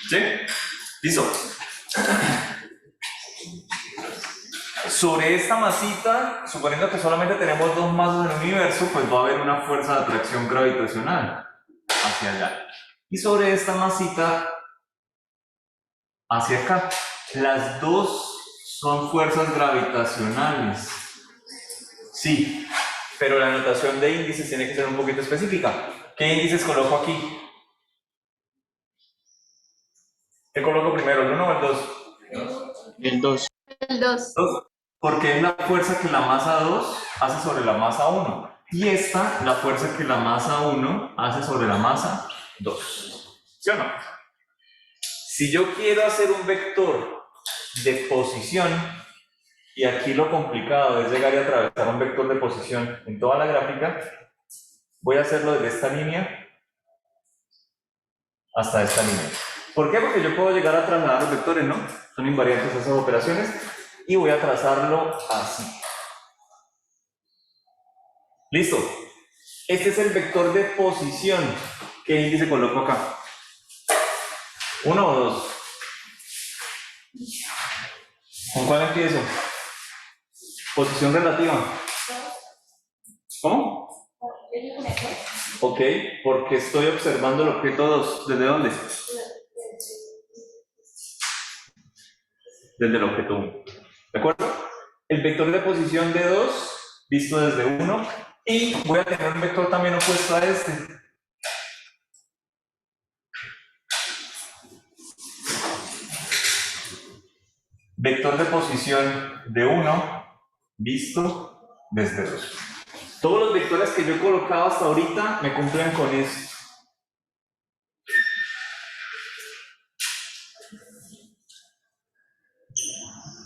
¿Sí? Listo. Sobre esta masita, suponiendo que solamente tenemos dos masas en el universo, pues va a haber una fuerza de atracción gravitacional hacia allá. Y sobre esta masita, hacia acá. Las dos son fuerzas gravitacionales. Sí, pero la notación de índices tiene que ser un poquito específica. ¿Qué índices coloco aquí? ¿Qué coloco primero, el 1 o el 2? El 2. El 2. Porque es la fuerza que la masa 2 hace sobre la masa 1. Y esta, la fuerza que la masa 1 hace sobre la masa 2. ¿Sí o no? Si yo quiero hacer un vector de posición, y aquí lo complicado es llegar y atravesar un vector de posición en toda la gráfica, voy a hacerlo desde esta línea hasta esta línea. ¿Por qué? Porque yo puedo llegar a trasladar los vectores, ¿no? Son invariantes esas operaciones. Y voy a trazarlo así. Listo. Este es el vector de posición. ¿Qué índice coloco acá? ¿1 o 2? ¿Con cuál empiezo? Posición relativa. ¿Cómo? Ok, porque estoy observando el objeto 2. ¿Desde dónde? Desde el objeto 1. ¿De acuerdo? El vector de posición de 2 visto desde 1. Y voy a tener un vector también opuesto a este. Vector de posición de 1 visto desde 2. Todos los vectores que yo he colocado hasta ahorita me cumplen con esto.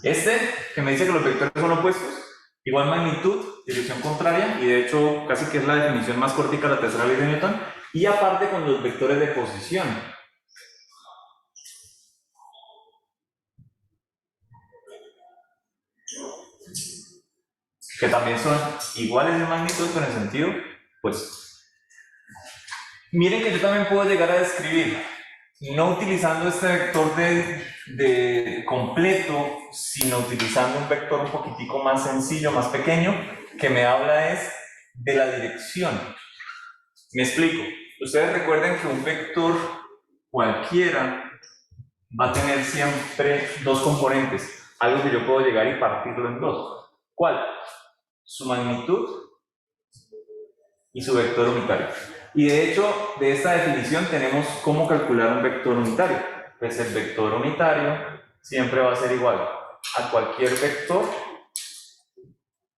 Este, que me dice que los vectores son opuestos, igual magnitud, dirección contraria, y de hecho casi que es la definición más cortica de la tercera ley de Newton, y aparte con los vectores de posición. Que también son iguales de magnitud, pero en sentido, pues. Miren que yo también puedo llegar a describir, no utilizando este vector de completo, sino utilizando un vector un poquitico más sencillo, más pequeño, que me habla es de la dirección. Me explico. Ustedes recuerden que un vector cualquiera va a tener siempre dos componentes, algo que yo puedo llegar y partirlo en dos. ¿Cuál? Su magnitud y su vector unitario. Y de hecho, de esta definición tenemos cómo calcular un vector unitario. Pues el vector unitario siempre va a ser igual a cualquier vector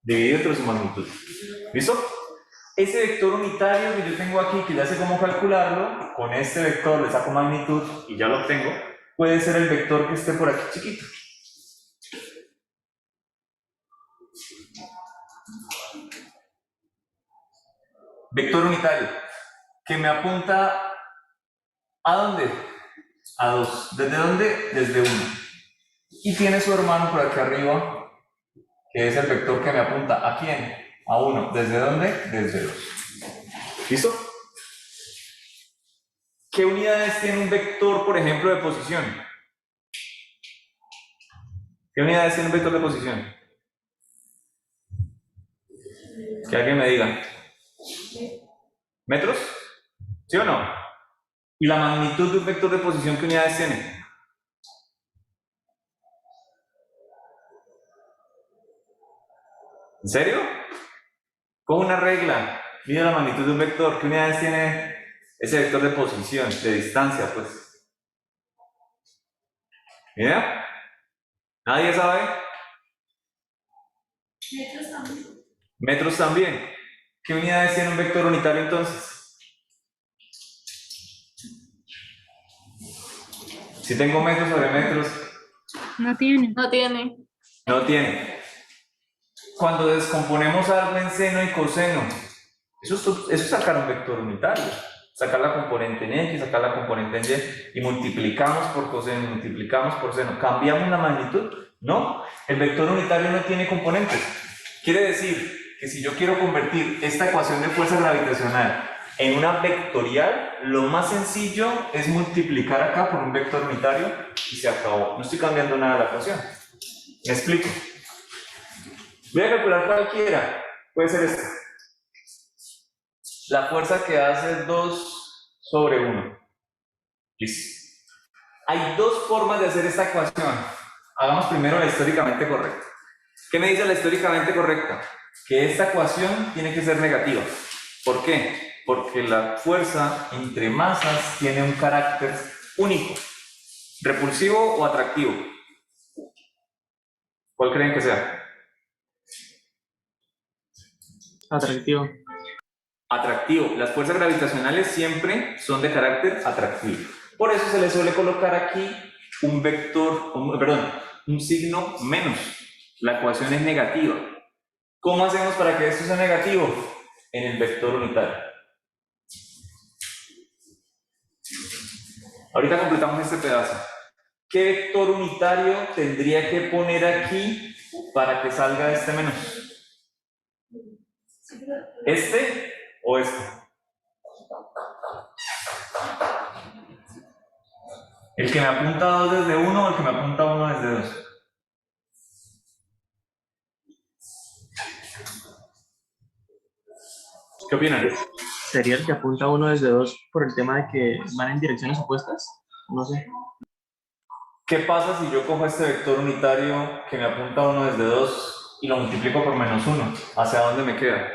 dividido entre su magnitud. ¿Listo? Ese vector unitario que yo tengo aquí, que ya sé cómo calcularlo, con este vector le saco magnitud y ya lo obtengo, puede ser el vector que esté por aquí chiquito. Vector unitario, que me apunta ¿a dónde? A 2. ¿Desde dónde? Desde 1. Y tiene su hermano por aquí arriba, que es el vector que me apunta ¿a quién? A 1. ¿Desde dónde? Desde 2. ¿Listo? ¿Qué unidades tiene un vector, por ejemplo, de posición? ¿Qué unidades tiene un vector de posición? Que alguien me diga. ¿Metros? ¿Sí o no? ¿Y la magnitud de un vector de posición qué unidades tiene? ¿En serio? Con una regla, mide la magnitud de un vector. ¿Qué unidades tiene ese vector de posición, de distancia, pues? ¿Mira? ¿Nadie sabe? Metros también. Metros también. ¿Qué unidades tiene un vector unitario entonces? Si tengo metros sobre metros, No tiene. No tiene. no tiene. Cuando descomponemos algo en seno y coseno, eso es sacar un vector unitario. Sacar la componente en X, sacar la componente en Y, y multiplicamos por coseno, multiplicamos por seno. ¿Cambiamos la magnitud? No. El vector unitario no tiene componentes. Quiere decir que si yo quiero convertir esta ecuación de fuerza gravitacional en una vectorial, lo más sencillo es multiplicar acá por un vector unitario y se acabó. No estoy cambiando nada de la ecuación. ¿Me explico? Voy a calcular cualquiera. Puede ser este. La fuerza que hace 2 sobre 1. Listo. Hay dos formas de hacer esta ecuación. Hagamos primero la históricamente correcta. ¿Qué me dice la históricamente correcta? Que esta ecuación tiene que ser negativa. ¿Por qué? Porque la fuerza entre masas tiene un carácter único. ¿Repulsivo o atractivo? ¿Cuál creen que sea? Atractivo. Atractivo. Las fuerzas gravitacionales siempre son de carácter atractivo. Por eso se le suele colocar aquí un vector, un signo menos. La ecuación es negativa. ¿Cómo hacemos para que esto sea negativo? En el vector unitario. Ahorita completamos este pedazo. ¿Qué vector unitario tendría que poner aquí para que salga este menos? ¿Este o este? ¿El que me apunta 2 desde 1 o el que me apunta 1 desde 2? ¿Qué opinan? ¿Sería el que apunta uno desde 2 por el tema de que van en direcciones opuestas? No sé. ¿Qué pasa si yo cojo este vector unitario que me apunta 1 desde 2 y lo multiplico por menos 1? ¿Hacia dónde me queda?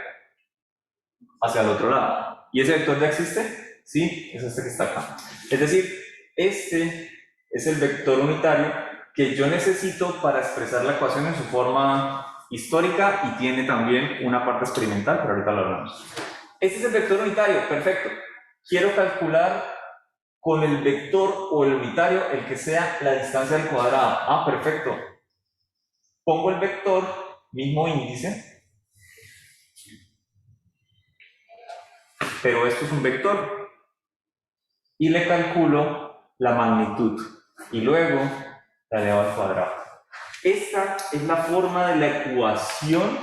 Hacia el otro lado. ¿Y ese vector ya existe? Sí, es este que está acá. Es decir, este es el vector unitario que yo necesito para expresar la ecuación en su forma histórica y tiene también una parte experimental, pero ahorita lo hablamos. Este es el vector unitario, perfecto. Quiero calcular con el vector o el unitario el que sea la distancia al cuadrado. Ah, perfecto. Pongo el vector, mismo índice, pero esto es un vector. Y le calculo la magnitud. Y luego la elevo al cuadrado. Esta es la forma de la ecuación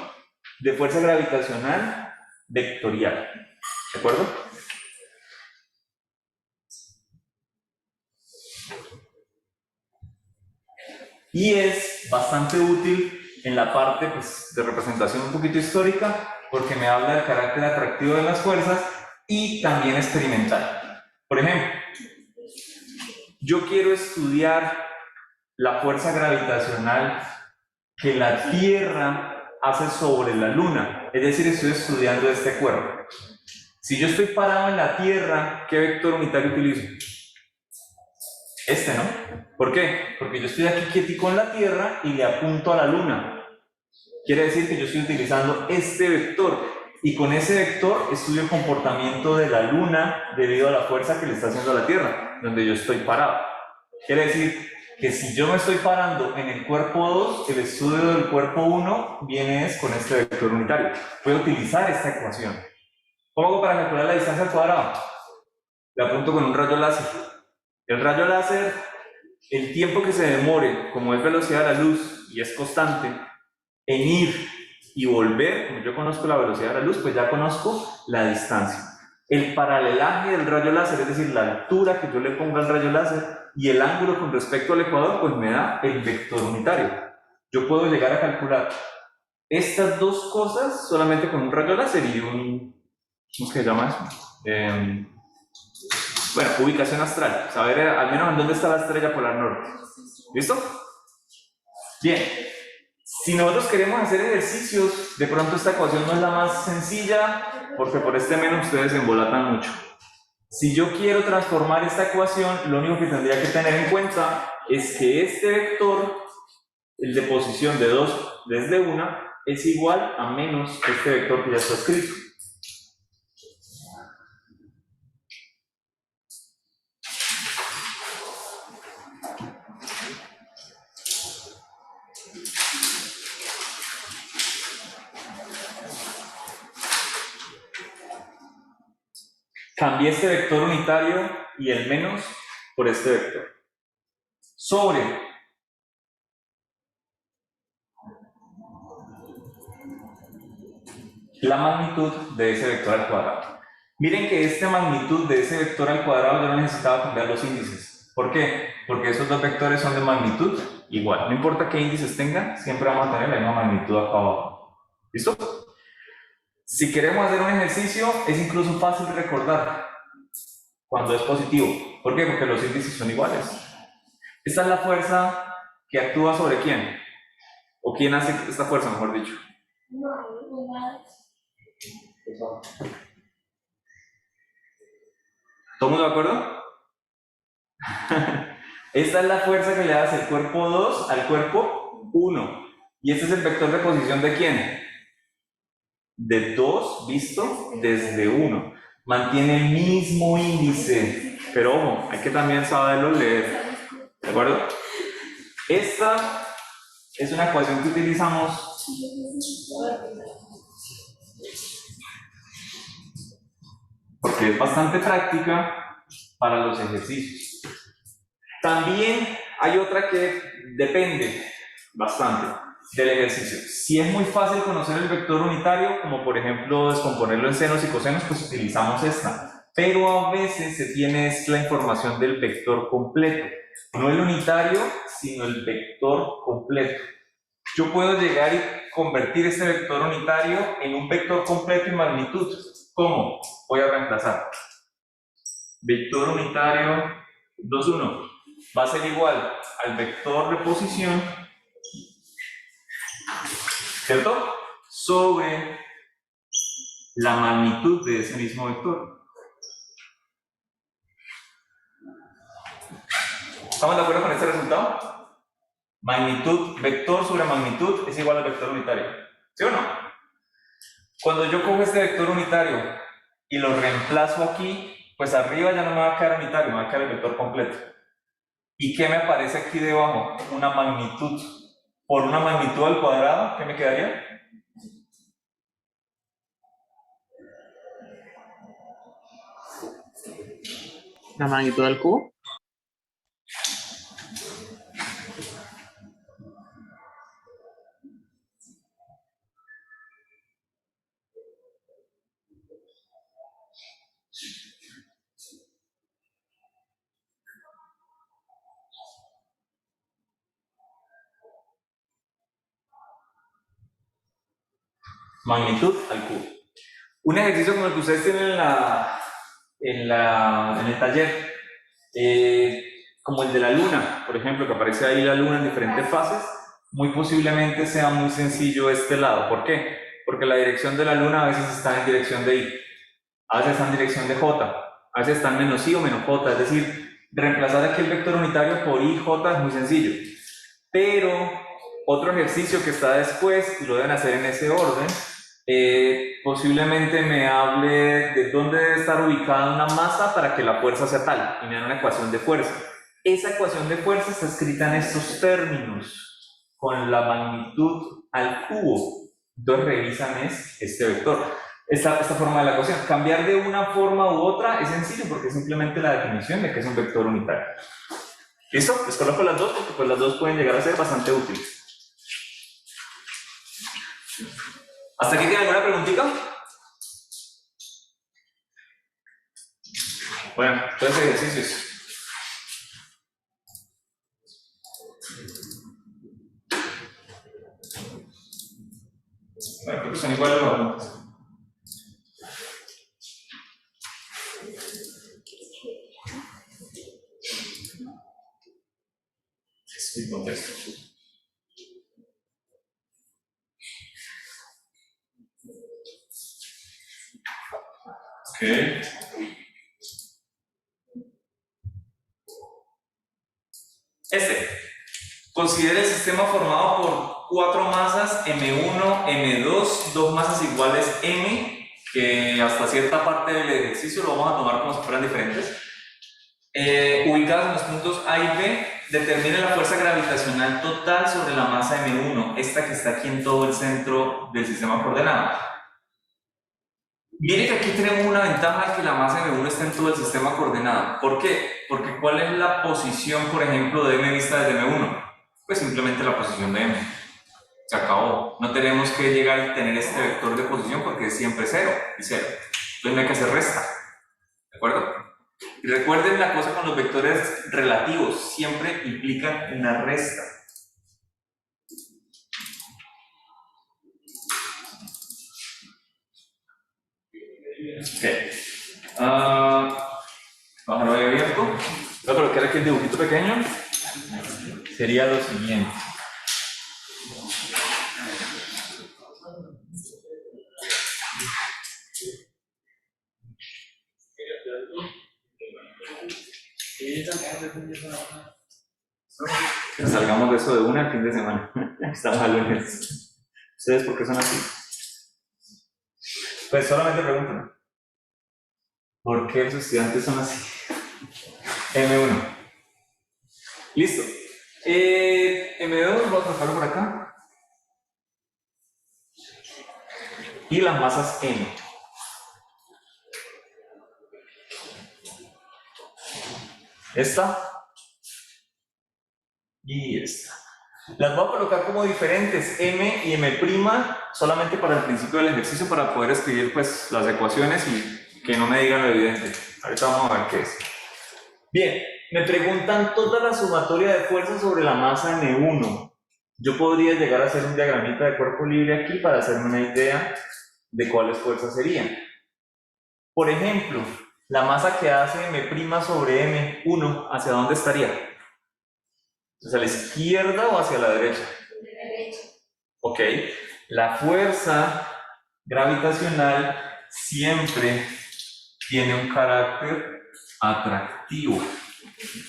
de fuerza gravitacional vectorial. ¿De acuerdo? Y es bastante útil en la parte pues, de representación un poquito histórica, porque me habla del carácter atractivo de las fuerzas y también experimental. Por ejemplo, yo quiero estudiar la fuerza gravitacional que la Tierra hace sobre la Luna, es decir, estoy estudiando este cuerpo. Si yo estoy parado en la Tierra, ¿qué vector unitario utilizo? Este, ¿no? ¿Por qué? Porque yo estoy aquí quietico en la Tierra y le apunto a la Luna. Quiere decir que yo estoy utilizando este vector y con ese vector estudio el comportamiento de la Luna debido a la fuerza que le está haciendo a la Tierra, donde yo estoy parado. Quiere decir que si yo me estoy parando en el cuerpo 2, el estudio del cuerpo 1 viene con este vector unitario. Voy a utilizar esta ecuación. ¿Cómo hago para calcular la distancia al cuadrado? Le apunto con un rayo láser. El rayo láser, el tiempo que se demore, como es velocidad de la luz y es constante, en ir y volver, como yo conozco la velocidad de la luz, pues ya conozco la distancia. El paralelaje del rayo láser, es decir, la altura que yo le ponga al rayo láser y el ángulo con respecto al ecuador, pues me da el vector unitario. Yo puedo llegar a calcular estas dos cosas solamente con un rayo láser y un... ¿cómo se llama eso? Bueno, ubicación astral, saber al menos en dónde está la estrella polar norte. ¿Listo? Bien. Si nosotros queremos hacer ejercicios, de pronto esta ecuación no es la más sencilla, porque por este menos ustedes se embolatan mucho. Si yo quiero transformar esta ecuación, lo único que tendría que tener en cuenta es que este vector, el de posición de 2 desde 1, es igual a menos este vector que ya está escrito. Cambié este vector unitario y el menos por este vector. Sobre la magnitud de ese vector al cuadrado. Miren que esta magnitud de ese vector al cuadrado yo no necesitaba cambiar los índices. ¿Por qué? Porque esos dos vectores son de magnitud igual. No importa qué índices tengan, siempre vamos a tener la misma magnitud acá abajo. ¿Listo? Si queremos hacer un ejercicio, es incluso fácil recordar cuando es positivo. ¿Por qué? Porque los índices son iguales. Esta es la fuerza que actúa sobre quién. ¿O quién hace esta fuerza, mejor dicho? ¿Todo el mundo de acuerdo? Esta es la fuerza que le hace el cuerpo 2 al cuerpo 1. Y este es el vector de posición de quién? De 2 visto desde 1. Mantiene el mismo índice. Pero ojo, hay que también saberlo leer. ¿De acuerdo? Esta es una ecuación que utilizamos porque es bastante práctica para los ejercicios. También hay otra que depende bastante del ejercicio. Si es muy fácil conocer el vector unitario, como por ejemplo descomponerlo en senos y cosenos, pues utilizamos esta. Pero a veces se tiene la información del vector completo. No el unitario, sino el vector completo. Yo puedo llegar y convertir este vector unitario en un vector completo y magnitud. ¿Cómo? Voy a reemplazar. Vector unitario 2, 1 va a ser igual al vector de posición, ¿cierto? Sobre la magnitud de ese mismo vector. ¿Estamos de acuerdo con este resultado? Magnitud, vector sobre magnitud es igual al vector unitario. ¿Sí o no? Cuando yo cojo este vector unitario y lo reemplazo aquí, pues arriba ya no me va a quedar unitario, me va a quedar el vector completo. ¿Y qué me aparece aquí debajo? Una magnitud. Por una magnitud al cuadrado, ¿qué me quedaría? La magnitud del cubo. Magnitud al cubo. Un ejercicio como el que ustedes tienen en el taller, como el de la luna, por ejemplo, que aparece ahí la luna en diferentes fases, muy posiblemente sea muy sencillo este lado. ¿Por qué? Porque la dirección de la luna a veces está en dirección de Y, a veces está en dirección de J, a veces está en menos I o menos J, es decir, reemplazar aquí el vector unitario por I, J es muy sencillo. Pero otro ejercicio que está después, y lo deben hacer en ese orden, posiblemente me hable de dónde debe estar ubicada una masa para que la fuerza sea tal, y me dan una ecuación de fuerza. Esa ecuación de fuerza está escrita en estos términos, con la magnitud al cubo. Entonces revisan este vector, esta forma de la ecuación. Cambiar de una forma u otra es sencillo porque es simplemente la definición de que es un vector unitario. ¿Listo? Les coloco las dos porque pues las dos pueden llegar a ser bastante útiles. ¿Hasta aquí tienen alguna preguntita? Bueno, entonces ejercicios. Bueno, creo que son iguales las preguntas. Es mi contexto. Ok. Considere el sistema formado por 4 masas M1, M2, 2 masas iguales M, que hasta cierta parte del ejercicio lo vamos a tomar como si fueran diferentes. Ubicadas en los puntos A y B, determine la fuerza gravitacional total sobre la masa M1, esta que está aquí en todo el centro del sistema coordenado. Miren que aquí tenemos una ventaja de que la masa M1 está en todo el sistema coordenado. ¿Por qué? Porque ¿cuál es la posición, por ejemplo, de M vista desde M1? Pues simplemente la posición de M. Se acabó. No tenemos que llegar y tener este vector de posición porque es siempre 0 y 0. Entonces no hay que hacer resta. ¿De acuerdo? Y recuerden la cosa con los vectores relativos, siempre implican una resta. Ok. Bajarlo ahí abierto. Voy a colocar aquí el dibujito pequeño. Sería lo siguiente. Salgamos de eso de una al fin de semana. Estamos al lunes. ¿Ustedes por qué son así? Pues solamente preguntan. ¿Por qué los estudiantes son así? M1. Listo. M2 voy a colocarlo por acá. Y las masas M. Esta. Y esta. Las voy a colocar como diferentes, M y M', solamente para el principio del ejercicio, para poder escribir pues las ecuaciones y que no me digan lo evidente. Ahorita vamos a ver qué es. Bien, me preguntan toda la sumatoria de fuerzas sobre la masa M1. Yo podría llegar a hacer un diagramita de cuerpo libre aquí para hacerme una idea de cuáles fuerzas serían. Por ejemplo, la masa que hace M' sobre M1, ¿hacia dónde estaría? ¿Hacia la izquierda o hacia la derecha? Derecha. Ok. La fuerza gravitacional siempre tiene un carácter atractivo.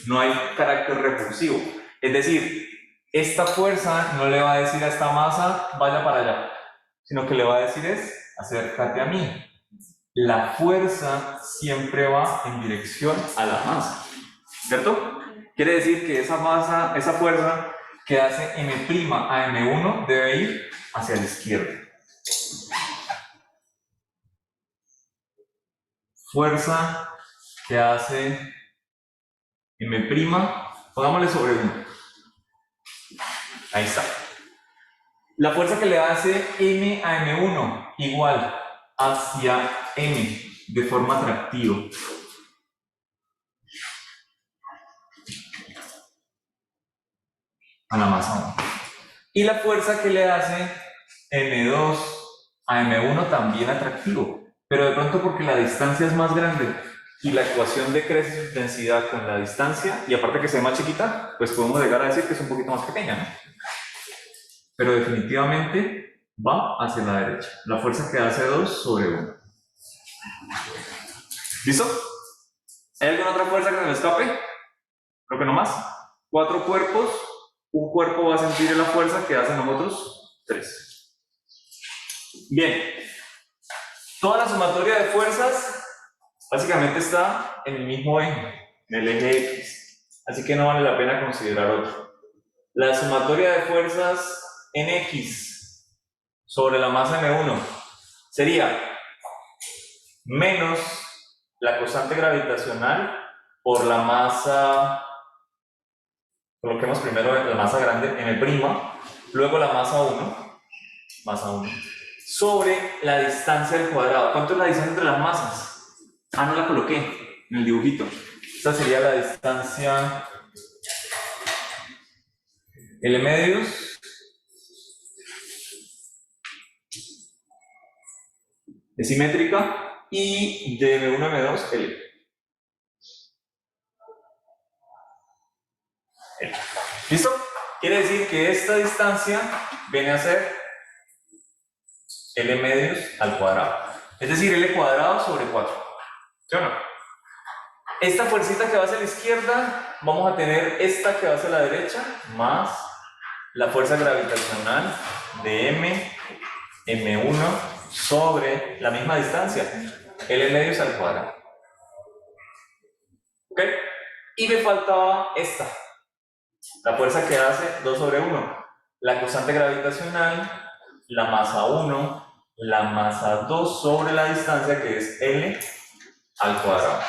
No hay carácter repulsivo. Es decir, esta fuerza no le va a decir a esta masa, vaya para allá, sino que le va a decir es, acércate a mí. La fuerza siempre va en dirección a la masa, ¿cierto? Quiere decir que esa masa, esa fuerza que hace M' a M1 debe ir hacia la izquierda. Fuerza que hace M', pongámosle sobre 1. Ahí está. La fuerza que le hace M a M1 igual hacia M de forma atractiva. A la masa 1. Y la fuerza que le hace M2 a M1 también atractivo, pero de pronto porque la distancia es más grande y la ecuación decrece su intensidad con la distancia, y aparte que sea más chiquita, pues podemos llegar a decir que es un poquito más pequeña, ¿no? Pero definitivamente va hacia la derecha. La fuerza que hace 2 sobre 1. ¿Listo? ¿Hay alguna otra fuerza que se me escape? Creo que no más. 4 cuerpos. Un cuerpo va a sentir la fuerza que hacen los otros 3. Bien. Toda la sumatoria de fuerzas básicamente está en el mismo eje, en el eje X. Así que no vale la pena considerar otro. La sumatoria de fuerzas en X sobre la masa M1 sería menos la constante gravitacional por la masa, coloquemos primero la masa grande, M', luego la masa 1, sobre la distancia al cuadrado. ¿Cuánto es la distancia entre las masas? Ah, no la coloqué en el dibujito. Esta sería la distancia L medios es simétrica y de M1 a M2 L. ¿Listo? Quiere decir que esta distancia viene a ser L medios al cuadrado. Es decir, L cuadrado sobre 4. ¿Sí o no? Esta fuercita que va hacia la izquierda, vamos a tener esta que va hacia la derecha, más la fuerza gravitacional de M1 sobre la misma distancia, L medios al cuadrado. ¿Ok? Y me faltaba esta, la fuerza que hace 2 sobre 1, la constante gravitacional, la masa 1, la masa 2 sobre la distancia que es L al cuadrado.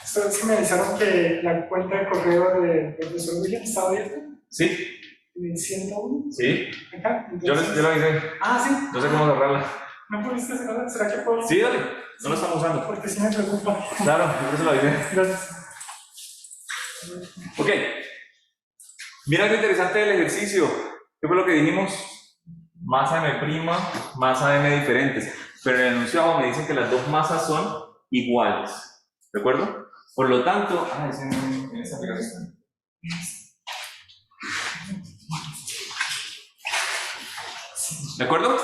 ¿Ustedes me avisaron que la cuenta de correo del profesor William estaba abierta? ¿Sí? ¿En 101? ¿Sí? Acá. Yo Entonces... lo avisé. Ah, sí. No sé cómo cerrarla. ¿No pudiste hacer? ¿Será que puedo? Sí, dale, no lo estamos usando. Porque sí me preocupa. Claro, por eso lo avisé. Gracias. Ok. Mira qué interesante el ejercicio. ¿Qué fue lo que dijimos? Masa M', masa M diferentes. Pero en el enunciado me dicen que las dos masas son iguales. ¿De acuerdo? Por lo tanto, es en esta aplicación. ¿De acuerdo?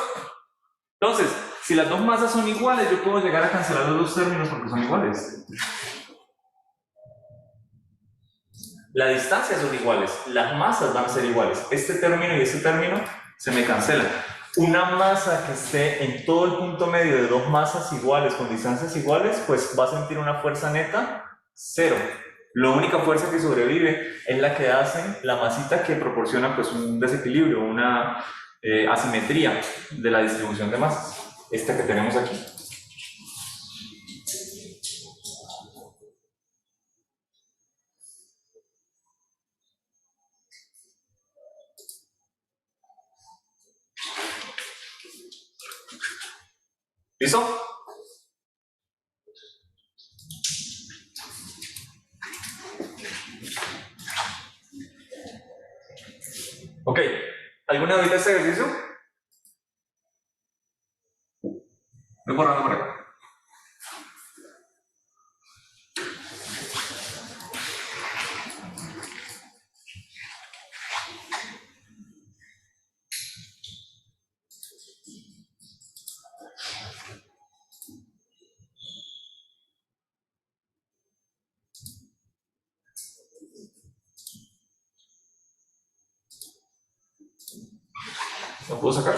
Entonces, si las dos masas son iguales, yo puedo llegar a cancelar los dos términos porque son iguales. Las distancias son iguales, las masas van a ser iguales. Este término y este término se me cancelan. Una masa que esté en todo el punto medio de dos masas iguales con distancias iguales, pues va a sentir una fuerza neta 0. La única fuerza que sobrevive es la que hacen la masita que proporciona pues un desequilibrio, una asimetría de la distribución de masas. Esta que tenemos aquí. ¿Listo? Ok, ¿alguna duda de este ejercicio? Voy borrando por acá. ¿Lo puedo sacar?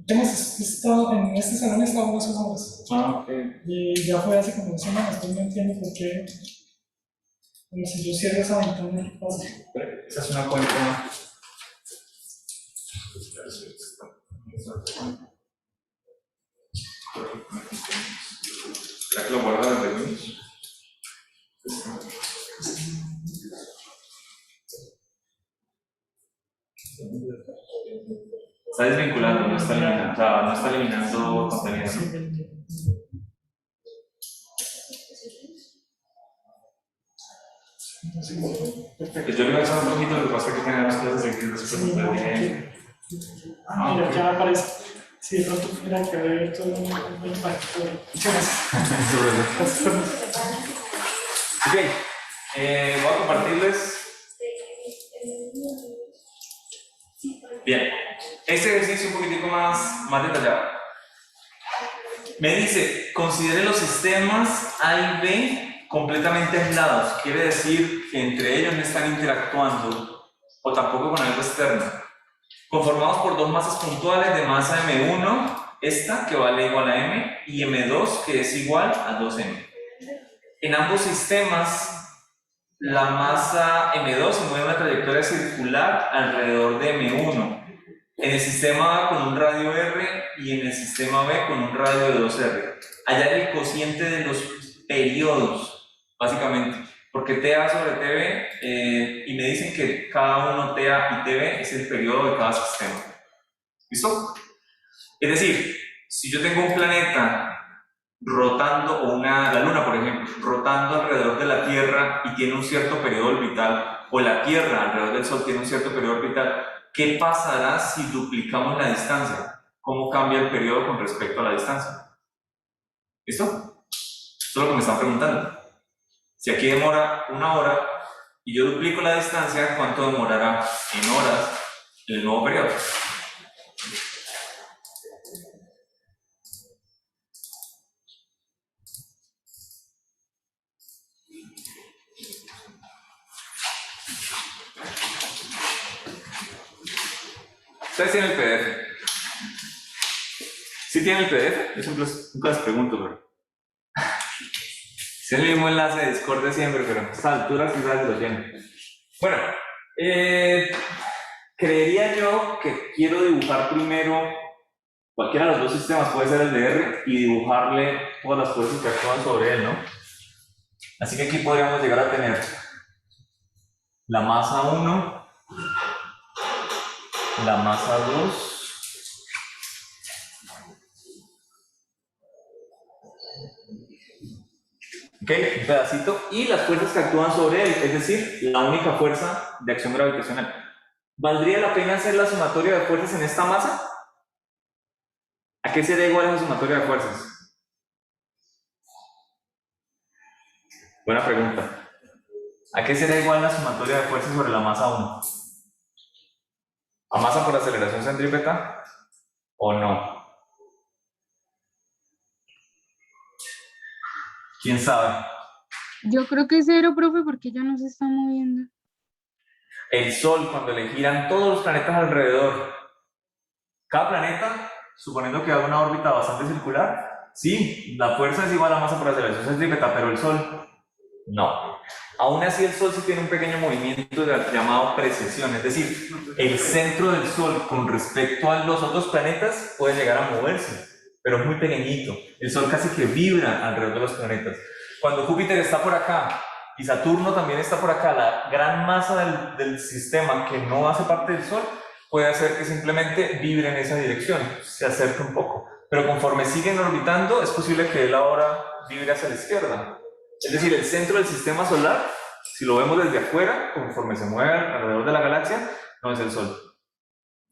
Hemos estado en este salón, estábamos unas horas. Ok. Y ya fue hace como 2 semanas, entonces no entiendo por qué. Como si yo cierro esa ventana, ¿qué pasa? Esa es una cuenta. ¿Será que lo guarda desde Windows? Está desvinculando, no está eliminando, o sea, no está eliminando contenido, ¿no? Perfecto. Yo le voy a echar un poquito, lo que pasa es que tenemos clases aquí después de... Mira, ya aparece. Si de pronto tuviera que ver todo un impacto. Muchas gracias. Ok, voy a compartirles. Bien, este ejercicio un poquitico más detallado. Me dice, considere los sistemas A y B completamente aislados. Quiere decir que entre ellos no están interactuando o tampoco con algo externo. Conformados por dos masas puntuales de masa M1, esta que vale igual a M, y M2 que es igual a 2M. En ambos sistemas, la masa M2 se mueve en una trayectoria circular alrededor de M1. En el sistema A con un radio R y en el sistema B con un radio de 2R. Hallar el cociente de los periodos, básicamente. Porque TA sobre TB, y me dicen que cada uno TA y TB es el periodo de cada sistema. ¿Listo? Es decir, si yo tengo un planeta rotando, o la Luna, por ejemplo, rotando alrededor de la Tierra y tiene un cierto periodo orbital, o la Tierra alrededor del Sol tiene un cierto periodo orbital, ¿qué pasará si duplicamos la distancia? ¿Cómo cambia el periodo con respecto a la distancia? ¿Listo? Esto es lo que me están preguntando. Si aquí demora 1 hora y yo duplico la distancia, ¿cuánto demorará en horas el nuevo periodo? Ustedes tienen el PDF. ¿Sí tienen el PDF? Yo nunca les pregunto, pero... Es el mismo enlace de Discord de siempre, pero a esta altura sí sabes que lo tienen. Bueno, creería yo que quiero dibujar primero cualquiera de los dos sistemas, puede ser el de R, y dibujarle todas las fuerzas que actúan sobre él, ¿no? Así que aquí podríamos llegar a tener la masa 1, la masa 2, ok, un pedacito, y las fuerzas que actúan sobre él, es decir, la única fuerza de acción gravitacional. ¿Valdría la pena hacer la sumatoria de fuerzas en esta masa? ¿A qué será igual la sumatoria de fuerzas? Buena pregunta. ¿A qué será igual la sumatoria de fuerzas sobre la masa 1? ¿A masa por aceleración centrípeta o no? ¿Quién sabe? Yo creo que es cero, profe, porque ya no se está moviendo. El Sol, cuando le giran todos los planetas alrededor, cada planeta, suponiendo que haga una órbita bastante circular, sí, la fuerza es igual a masa por aceleración centrípeta, pero el Sol, no. Aún así, el Sol sí tiene un pequeño movimiento llamado precesión, es decir, el centro del Sol con respecto a los otros planetas puede llegar a moverse, pero es muy pequeñito. El Sol casi que vibra alrededor de los planetas. Cuando Júpiter está por acá y Saturno también está por acá, la gran masa del sistema que no hace parte del Sol puede hacer que simplemente vibre en esa dirección, se acerque un poco. Pero conforme siguen orbitando, es posible que él ahora vibre hacia la izquierda. Es decir, el centro del sistema solar, si lo vemos desde afuera, conforme se mueve alrededor de la galaxia, no es el Sol.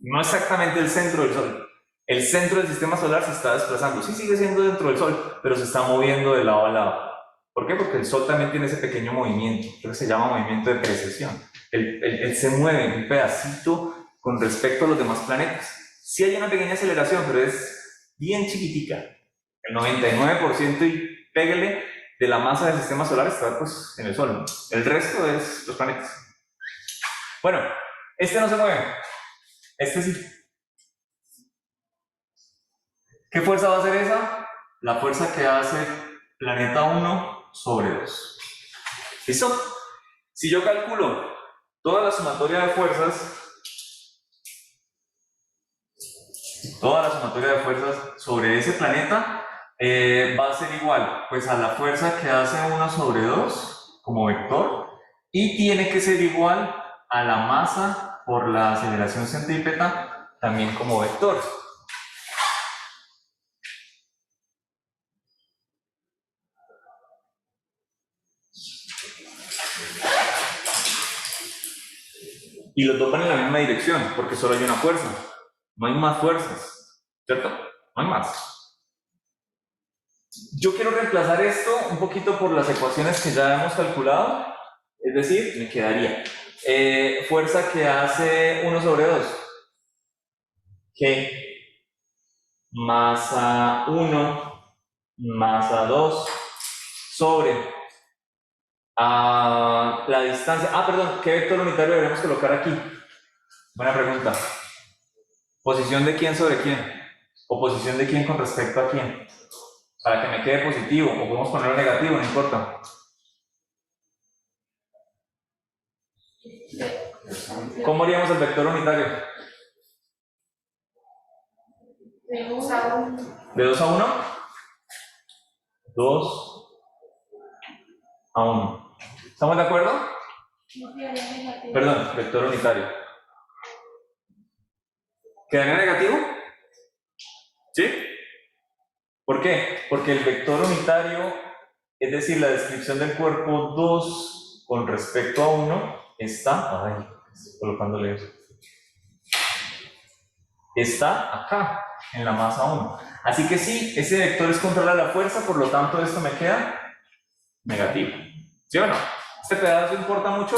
No exactamente el centro del Sol. El centro del sistema solar se está desplazando. Sí sigue siendo dentro del Sol, pero se está moviendo de lado a lado. ¿Por qué? Porque el Sol también tiene ese pequeño movimiento, que se llama movimiento de precesión. Él se mueve un pedacito con respecto a los demás planetas. Sí hay una pequeña aceleración, pero es bien chiquitica. El 99% y pégale de la masa del sistema solar está pues en el Sol, ¿no? El resto es los planetas. Bueno, este no se mueve, este sí. ¿Qué fuerza va a ser esa? La fuerza que hace planeta 1 sobre 2. ¿Listo? Si yo calculo toda la sumatoria de fuerzas, sobre ese planeta, va a ser igual pues a la fuerza que hace 1 sobre 2 como vector, y tiene que ser igual a la masa por la aceleración centrípeta también como vector. Y los dos van en la misma dirección, porque solo hay una fuerza. No hay más fuerzas, ¿cierto? No hay más. Yo quiero reemplazar esto un poquito por las ecuaciones que ya hemos calculado. Es decir, me quedaría fuerza que hace 1 sobre 2. G. Masa 1, masa 2, sobre la distancia. Perdón, ¿qué vector unitario debemos colocar aquí? Buena pregunta. ¿Posición de quién sobre quién? ¿O posición de quién con respecto a quién? Para que me quede positivo, o podemos ponerlo negativo, no importa. ¿Cómo haríamos el vector unitario? De 2 a 1. ¿De 2 a 1? 2 a 1. ¿Estamos de acuerdo? Perdón, vector unitario. ¿Quedaría negativo? ¿Sí? ¿Por qué? Porque el vector unitario, es decir, la descripción del cuerpo 2 con respecto a 1, está, estoy colocándole eso, está acá, en la masa 1. Así que sí, ese vector es contrario a la fuerza, por lo tanto esto me queda negativo. ¿Sí o no? ¿Este pedazo importa mucho?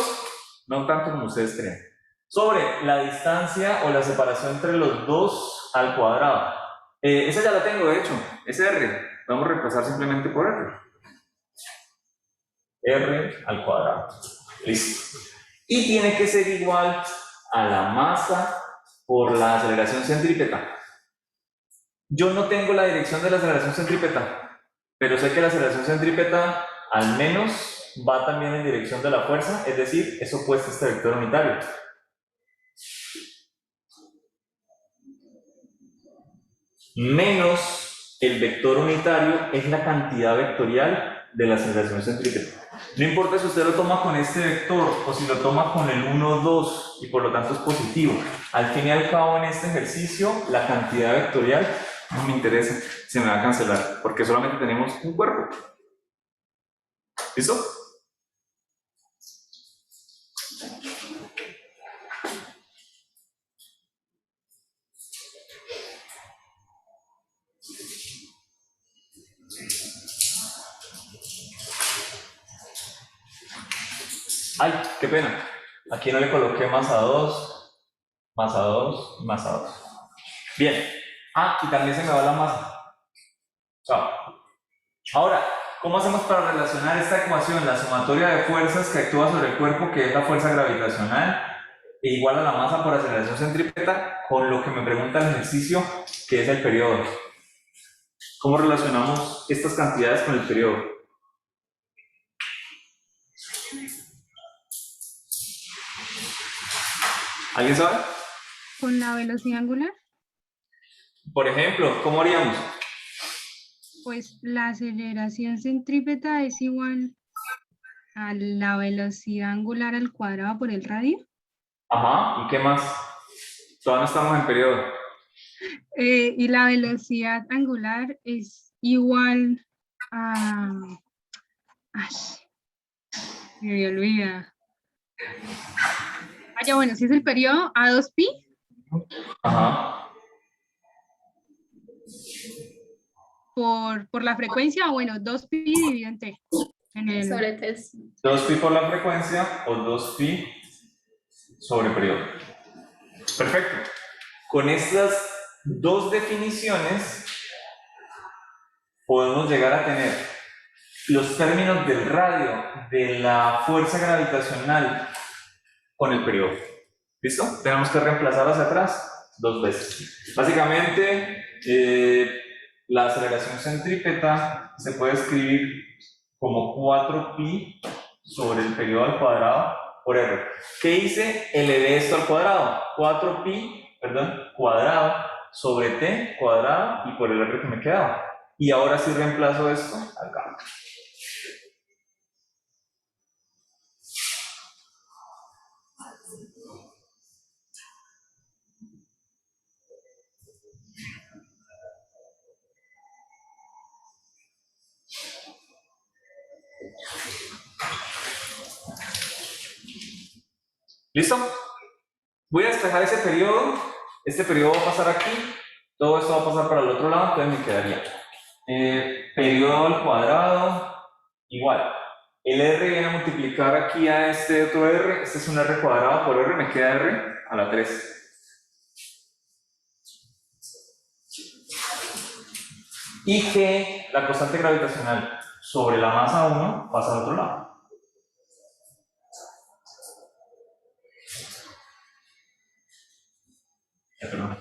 No tanto como ustedes creen. Sobre la distancia o la separación entre los dos al cuadrado. Esa ya la tengo, de hecho, es R. Vamos a reemplazar simplemente por R. R al cuadrado. Listo. Y tiene que ser igual a la masa por la aceleración centrípeta. Yo no tengo la dirección de la aceleración centrípeta, pero sé que la aceleración centrípeta al menos va también en dirección de la fuerza, es decir, es opuesta a este vector unitario. Menos el vector unitario es la cantidad vectorial de la aceleración centrípeta. No importa si usted lo toma con este vector o si lo toma con el 1, 2 y por lo tanto es positivo. Al fin y al cabo en este ejercicio la cantidad vectorial no me interesa, se me va a cancelar porque solamente tenemos un cuerpo. ¿Listo? Ay, qué pena. Aquí no le coloqué más a 2, más a 2, más a 2. Bien. Ah, y también se me va la masa. Chao. Ahora, ¿cómo hacemos para relacionar esta ecuación, la sumatoria de fuerzas que actúa sobre el cuerpo, que es la fuerza gravitacional, e igual a la masa por aceleración centrípeta, con lo que me pregunta el ejercicio, que es el periodo? ¿Cómo relacionamos estas cantidades con el periodo? ¿Alguien sabe? con la velocidad angular, Por ejemplo, ¿cómo haríamos? pues la aceleración centrípeta es igual a la velocidad angular al cuadrado por el radio. Ajá, ¿y qué más? Todavía no estamos en periodo. Y la velocidad angular es igual a... Ay, me olvida. Ah, ya, bueno, si es el periodo a 2pi Ajá. por la frecuencia, o bueno, 2pi dividido en t. En el, Sobre test. 2pi por la frecuencia o 2pi sobre periodo. Perfecto. Con estas dos definiciones podemos llegar a tener los términos del radio de la fuerza gravitacional con el periodo. ¿Listo? Tenemos que reemplazar hacia atrás 2 veces. Básicamente, la aceleración centrípeta se puede escribir como 4pi sobre el periodo al cuadrado por r. ¿Qué hice? Elevé esto al cuadrado. 4pi, perdón, cuadrado sobre t cuadrado y por el r que me quedaba. Y ahora sí reemplazo esto acá. ¿Listo? Voy a despejar ese periodo. Este periodo va a pasar aquí. Todo esto va a pasar para el otro lado, entonces me quedaría periodo al cuadrado igual. El r viene a multiplicar aquí a este otro r. Este es un r cuadrado por r, me queda r a la 3. Y que la constante gravitacional sobre la masa 1 pasa al otro lado. Perdón.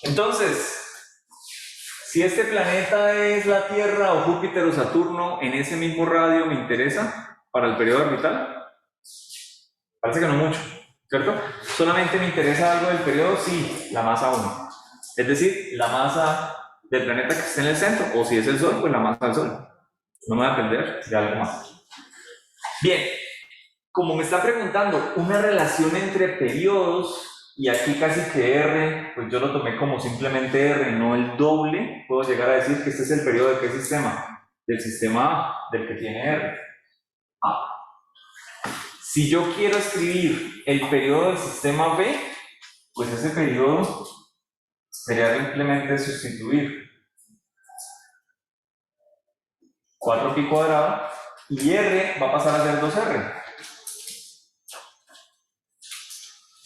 Entonces, si este planeta es la Tierra o Júpiter o Saturno, en ese mismo radio me interesa para el periodo orbital. Parece que no mucho, ¿cierto? Solamente me interesa algo del periodo, sí, la masa 1. Es decir, la masa del planeta que esté en el centro, o si es el Sol, pues la masa del Sol. No me voy a perder de algo más. Bien, como me están preguntando una relación entre periodos, y aquí casi que R, pues yo lo tomé como simplemente R, no el doble, puedo llegar a decir que este es el periodo de qué sistema, del sistema A, del que tiene R. A. Si yo quiero escribir el periodo del sistema B, pues ese periodo sería simplemente sustituir 4pi cuadrado y R va a pasar a ser 2R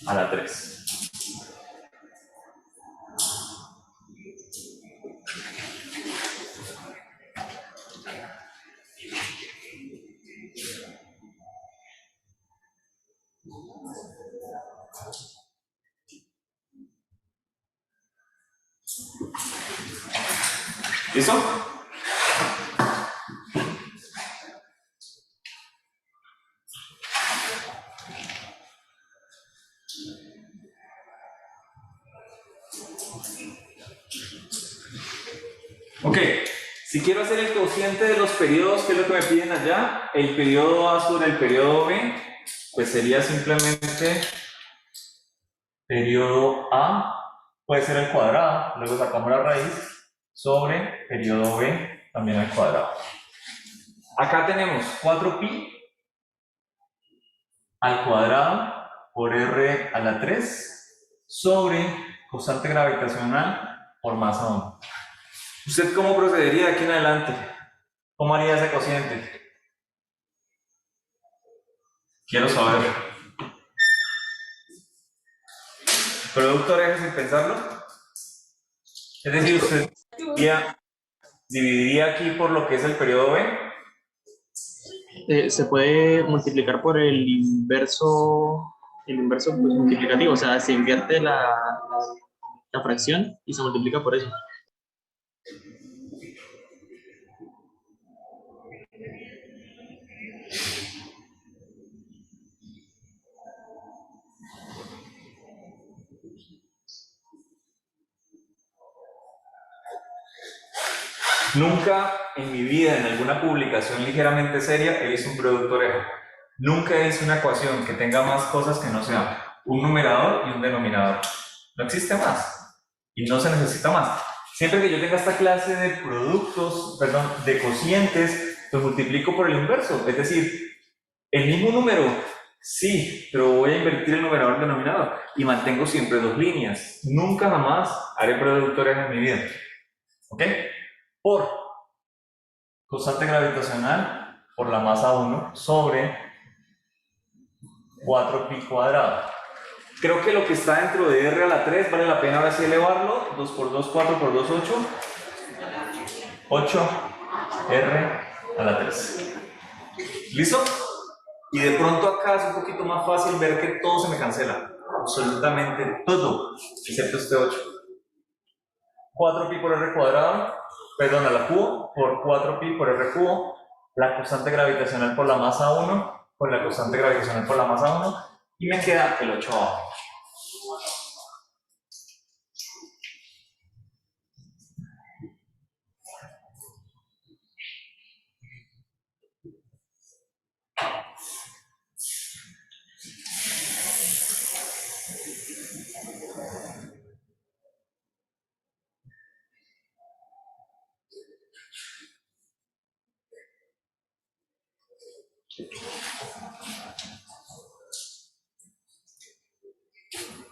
a la 3. ¿Listo? Ok, si quiero hacer el cociente de los periodos, ¿qué es lo que me piden allá? El periodo A sobre el periodo B, pues sería simplemente periodo A, puede ser al cuadrado, luego sacamos la raíz, sobre periodo B, también al cuadrado. Acá tenemos 4pi al cuadrado por r a la 3 sobre constante gravitacional por masa 1. ¿Usted cómo procedería de aquí en adelante? ¿Cómo haría ese cociente? Quiero saber. ¿Producto oreja sin pensarlo? Es decir, usted dividiría aquí por lo que es el periodo B. Se puede multiplicar por el inverso pues, multiplicativo, o sea, se invierte la fracción y se multiplica por eso. Nunca en mi vida, en alguna publicación ligeramente seria, he visto un producto oreja. Nunca he visto una ecuación que tenga más cosas que no sean un numerador y un denominador. No existe más. Y no se necesita más. Siempre que yo tenga esta clase de productos, perdón, de cocientes, pues multiplico por el inverso. Es decir, el mismo número, sí, pero voy a invertir el numerador y el denominador. Y mantengo siempre dos líneas. Nunca jamás haré producto oreja en mi vida. ¿Ok? Por constante gravitacional por la masa 1 sobre 4pi cuadrado. Creo que lo que está dentro de r a la 3 vale la pena ahora sí elevarlo. 2 por 2, 4 por 2, 8. 8 r a la 3. ¿Listo? Y de pronto acá es un poquito más fácil ver que todo se me cancela. Absolutamente todo, excepto este 8. 4pi por r cuadrado, perdón, a la cubo, por 4pi por r cubo, la constante gravitacional por la masa 1, con la constante gravitacional por la masa 1, y me queda el 8 abajo.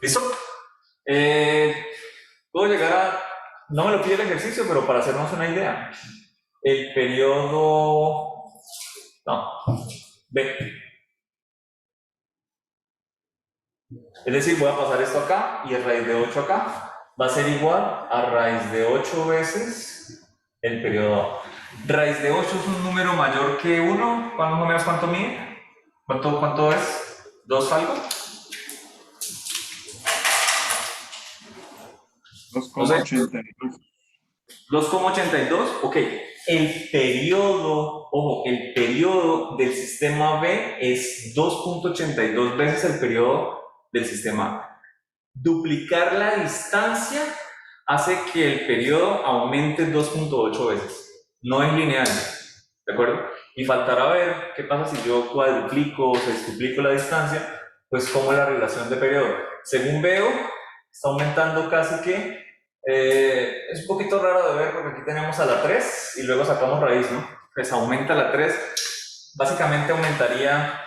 ¿Listo? Puedo llegar a... No me lo pide el ejercicio, pero para hacernos una idea. El periodo... No. B. Es decir, voy a pasar esto acá y el raíz de 8 acá. Va a ser igual a raíz de 8 veces el periodo A. Raíz de 8 es un número mayor que 1. Más o menos, ¿cuánto mide? ¿Cuánto es? ¿2 algo? 2,82. 2,82, ok. El periodo, ojo, el periodo del sistema B es 2,82 veces el periodo del sistema A. Duplicar la distancia hace que el periodo aumente 2,8 veces. No es lineal, ¿de acuerdo? Y faltará ver qué pasa si yo cuadruplico o sextuplico la distancia, pues cómo es la relación de periodo. Según veo, está aumentando casi que es un poquito raro de ver porque aquí tenemos a la 3 y luego sacamos raíz, ¿no? Pues aumenta la 3, básicamente aumentaría,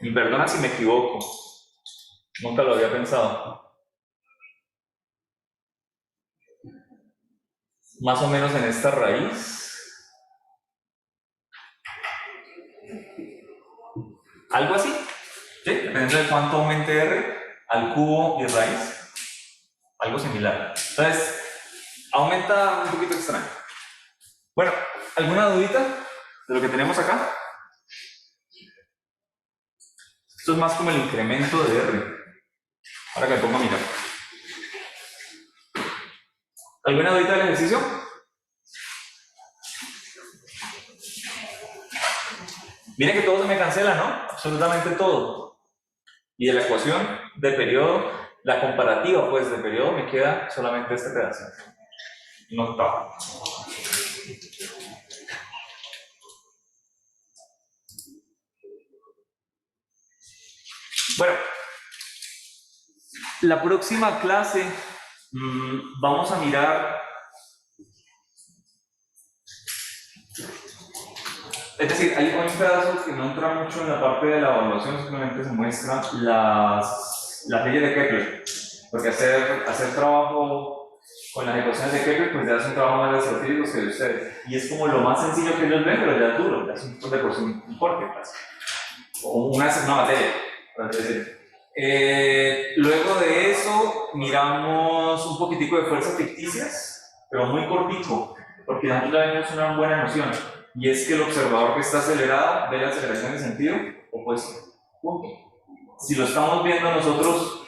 y perdona si me equivoco, nunca lo había pensado, más o menos en esta raíz, algo así, ¿sí? Dependiendo de cuánto aumente R, al cubo y raíz, algo similar. Entonces, aumenta un poquito extraño. Bueno, ¿alguna dudita de lo que tenemos acá? Esto es más como el incremento de R. Ahora que me pongo a mirar. ¿Alguna dudita del ejercicio? Miren que todo se me cancela, ¿no? Absolutamente todo. Y de la ecuación de periodo, la comparativa pues de periodo, me queda solamente este pedazo. No está. Bueno, la próxima clase vamos a mirar, es decir, hay un pedazo que no entra mucho en la parte de la evaluación, simplemente se muestra las leyes de Kepler, porque hacer trabajo con las ecuaciones de Kepler pues ya es un trabajo más de astrofísicos que de ustedes, y es como lo más sencillo que ellos ven, pero ya es duro, ya es un de por sí un corte, pues, o una materia, por así decirlo. Luego de eso miramos un poquitico de fuerzas ficticias, pero muy cortico, porque nosotros ya vemos una buena noción, y es que el observador que está acelerado ve la aceleración de sentido opuesto. Punto. Si lo estamos viendo nosotros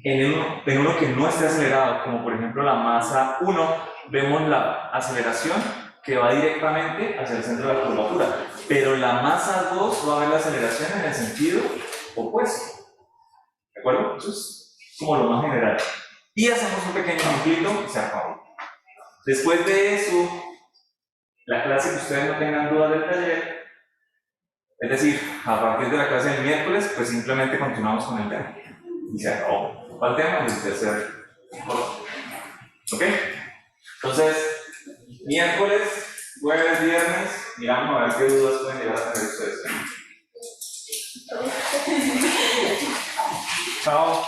en uno que no esté acelerado, como por ejemplo la masa 1, vemos la aceleración que va directamente hacia el centro de la curvatura, pero la masa 2 va a ver la aceleración en el sentido opuesto. ¿De acuerdo? Eso es como lo más general. Y hacemos un pequeño ejemplito y se acabó. Después de eso, la clase que ustedes no tengan dudas del taller, es decir, a partir de la clase del miércoles, pues simplemente continuamos con el tema. Y se acabó. ¿Cuál tema? El tercer. ¿Ok? Entonces, miércoles, jueves, viernes, miramos a ver qué dudas pueden llegar a tener ustedes. Chao.